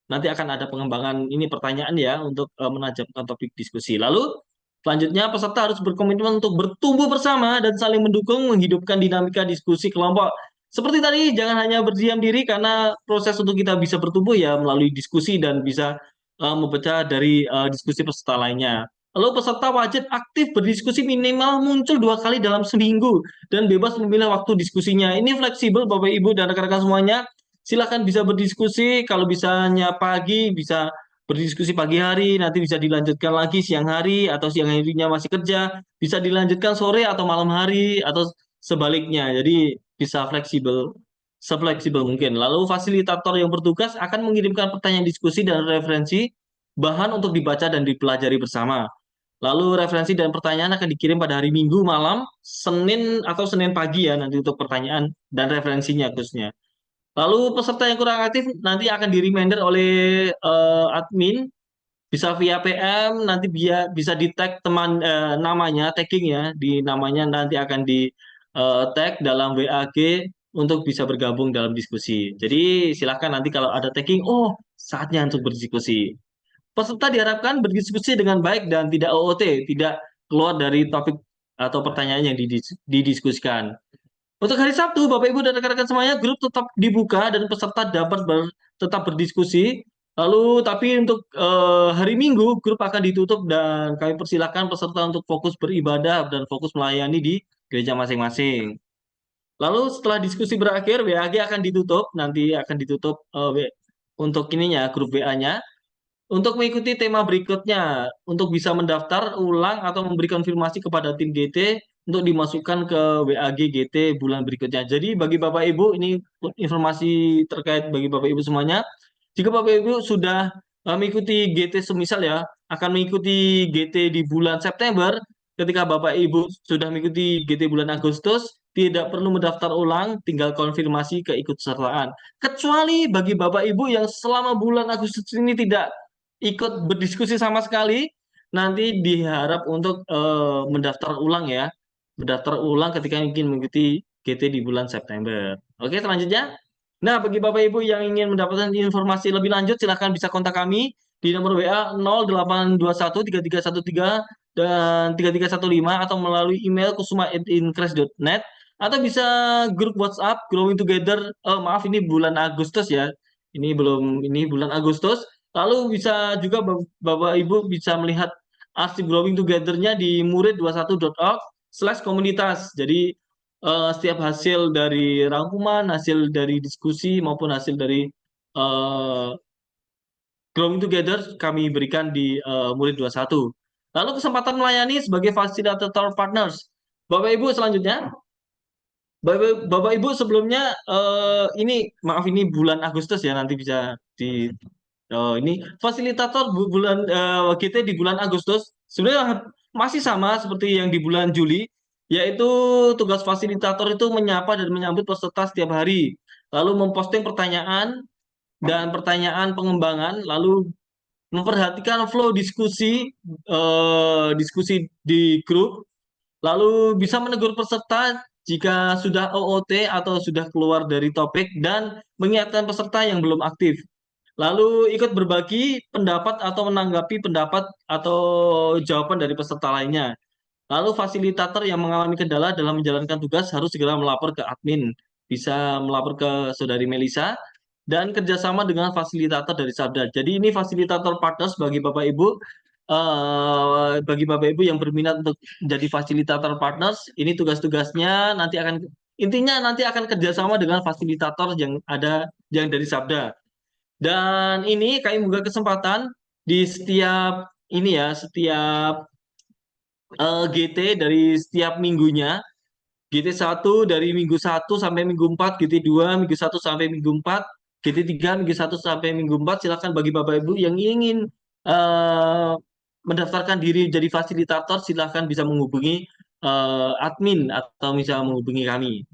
Nanti akan ada pengembangan ini pertanyaan ya untuk menajamkan topik diskusi. Lalu Selanjutnya, peserta harus berkomitmen untuk bertumbuh bersama dan saling mendukung menghidupkan dinamika diskusi kelompok. Seperti tadi, jangan hanya berdiam diri karena proses untuk kita bisa bertumbuh ya melalui diskusi dan bisa memecah dari diskusi peserta lainnya. Lalu peserta wajib aktif berdiskusi minimal muncul 2 kali dalam seminggu dan bebas memilih waktu diskusinya. Ini fleksibel Bapak Ibu dan rekan-rekan semuanya. Silakan bisa berdiskusi, kalau bisanya pagi bisa berdiskusi pagi hari, nanti bisa dilanjutkan lagi siang hari atau siang harinya masih kerja, bisa dilanjutkan sore atau malam hari atau sebaliknya. Jadi bisa fleksibel, sefleksibel mungkin. Lalu fasilitator yang bertugas akan mengirimkan pertanyaan diskusi dan referensi bahan untuk dibaca dan dipelajari bersama. Lalu referensi dan pertanyaan akan dikirim pada hari Minggu malam, Senin atau Senin pagi ya nanti untuk pertanyaan dan referensinya khususnya. Lalu peserta yang kurang aktif nanti akan di-reminder oleh admin, bisa via PM, nanti bisa di-tag teman namanya, tagging ya, di namanya nanti akan di tag dalam WAG untuk bisa bergabung dalam diskusi. Jadi silakan nanti kalau ada tagging, oh saatnya untuk berdiskusi. Peserta diharapkan berdiskusi dengan baik dan tidak OOT, tidak keluar dari topik atau pertanyaan yang didiskusikan. Untuk hari Sabtu, Bapak Ibu dan rekan-rekan semuanya, grup tetap dibuka dan peserta dapat tetap berdiskusi. Lalu, tapi untuk hari Minggu, grup akan ditutup dan kami persilakan peserta untuk fokus beribadah dan fokus melayani di gereja masing-masing. Lalu setelah diskusi berakhir, WAG akan ditutup, nanti akan ditutup untuk ininya, grup WA-nya. Untuk mengikuti tema berikutnya, untuk bisa mendaftar ulang atau memberi konfirmasi kepada tim GT untuk dimasukkan ke WAG GT bulan berikutnya. Jadi bagi Bapak Ibu, ini informasi terkait bagi Bapak Ibu semuanya. Jika Bapak Ibu sudah mengikuti GT semisal ya, akan mengikuti GT di bulan September, ketika Bapak Ibu sudah mengikuti GT bulan Agustus, tidak perlu mendaftar ulang, tinggal konfirmasi keikutsertaan. Kecuali bagi Bapak Ibu yang selama bulan Agustus ini tidak ikut berdiskusi sama sekali, nanti diharap untuk mendaftar ulang ya. Mendaftar ulang ketika ingin mengikuti GT di bulan September. Oke, selanjutnya. Nah, bagi Bapak Ibu yang ingin mendapatkan informasi lebih lanjut, silahkan bisa kontak kami di nomor WA 0821 3313 dan 3315 atau melalui email kusuma@increase.net atau bisa grup WhatsApp Growing Together. Maaf, ini bulan Agustus ya. Ini bulan Agustus. Lalu bisa juga Bapak Ibu bisa melihat arsip Growing Together-nya di murid21.org/komunitas. Jadi setiap hasil dari rangkuman, hasil dari diskusi maupun hasil dari eh, Growing Together kami berikan di Murid 21. Lalu kesempatan melayani sebagai fasilitator partners. Bapak Ibu selanjutnya, Bapak Ibu sebelumnya ini maaf ini bulan Agustus ya nanti bisa di ini fasilitator bulan GT di bulan Agustus sebenarnya masih sama seperti yang di bulan Juli, yaitu tugas fasilitator itu menyapa dan menyambut peserta setiap hari, lalu memposting pertanyaan dan pertanyaan pengembangan, lalu memperhatikan flow diskusi di grup, lalu bisa menegur peserta jika sudah OOT atau sudah keluar dari topik dan mengingatkan peserta yang belum aktif. Lalu ikut berbagi pendapat atau menanggapi pendapat atau jawaban dari peserta lainnya. Lalu fasilitator yang mengalami kendala dalam menjalankan tugas harus segera melapor ke admin. Bisa melapor ke Saudari Melisa dan kerjasama dengan fasilitator dari Sabda. Jadi ini fasilitator partners bagi Bapak Ibu. Bagi Bapak Ibu yang berminat untuk menjadi fasilitator partners, ini tugas-tugasnya intinya nanti akan kerjasama dengan fasilitator yang ada yang dari Sabda. Dan ini kami buka kesempatan di setiap GT dari setiap minggunya. GT 1 dari minggu 1 sampai minggu 4, GT 2 minggu 1 sampai minggu 4, GT 3 minggu 1 sampai minggu 4. Silakan bagi Bapak Ibu yang ingin eh, mendaftarkan diri jadi fasilitator, silakan bisa menghubungi admin atau bisa menghubungi kami.